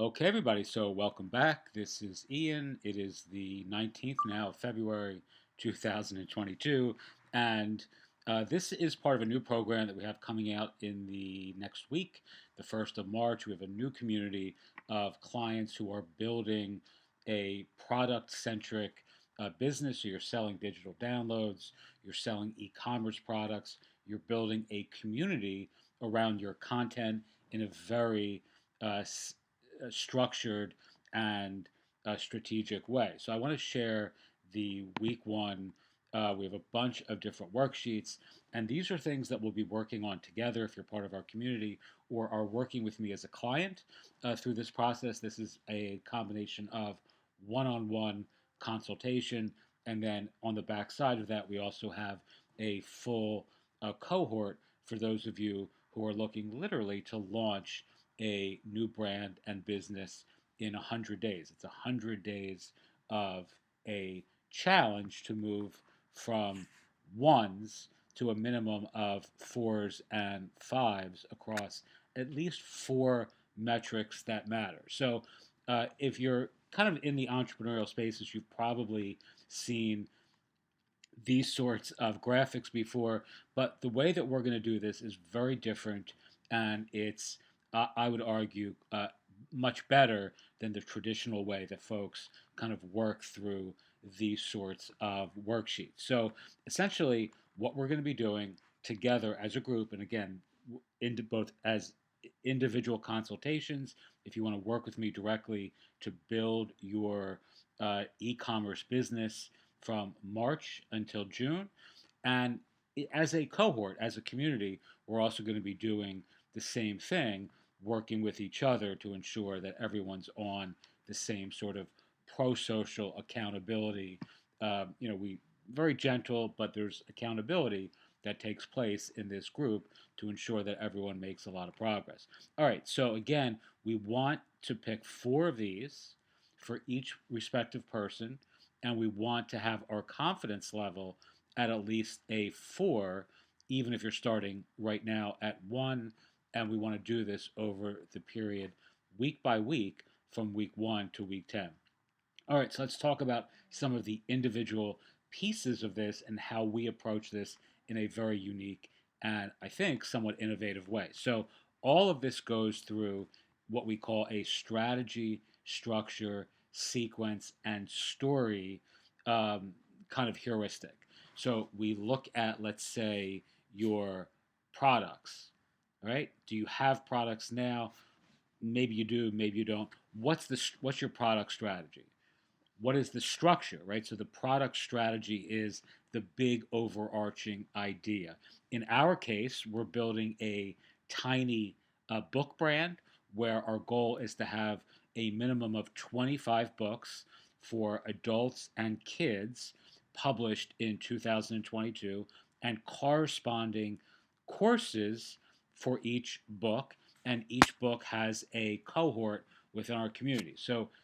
Okay, everybody, so welcome back. This is Ian. It is the 19th now of February 2022, and this is part of a new program that we have coming out in the next week, the 1st of March. We have a new community of clients who are building a product centric business. So you're selling digital downloads, you're selling e commerce products, you're building a community around your content in a very uh, structured and strategic way. So I want to share the week one. We have a bunch of different worksheets, and these are things that we'll be working on together if you're part of our community or are working with me as a client through this process. This is a combination of one on one consultation, and then on the back side of that, we also have a full cohort for those of you who are looking literally to launch a new brand and business in 100 days. It's 100 days of a challenge to move from ones to a minimum of fours and fives across at least four metrics that matter. So, if you're kind of in the entrepreneurial spaces, you've probably seen these sorts of graphics before, but the way that we're going to do this is very different, and it's, I would argue, much better than the traditional way that folks kind of work through these sorts of worksheets. So essentially, what we're going to be doing together as a group, and again, into both as individual consultations, if you want to work with me directly to build your e-commerce business from March until June. And as a cohort, as a community, we're also going to be doing the same thing, working with each other to ensure that everyone's on the same sort of pro-social accountability. We very gentle, but there's accountability that takes place in this group to ensure that everyone makes a lot of progress. All right, so again, we want to pick four of these for each respective person, and we want to have our confidence level at least a four, even if you're starting right now at one. And we want to do this over the period week by week from week one to week 10. All right, so let's talk about some of the individual pieces of this and how we approach this in a very unique and I think somewhat innovative way. So, all of this goes through what we call a strategy, structure, sequence, and story um, kind of heuristic. So, we look at, let's say, your products, right? Do you have products now? Maybe you do, maybe you don't. What's your product strategy? What is the structure, right? So the product strategy is the big overarching idea. In our case, we're building a tiny book brand where our goal is to have a minimum of 25 books for adults and kids published in 2022 and corresponding courses for each book. And each book has a cohort within our community. So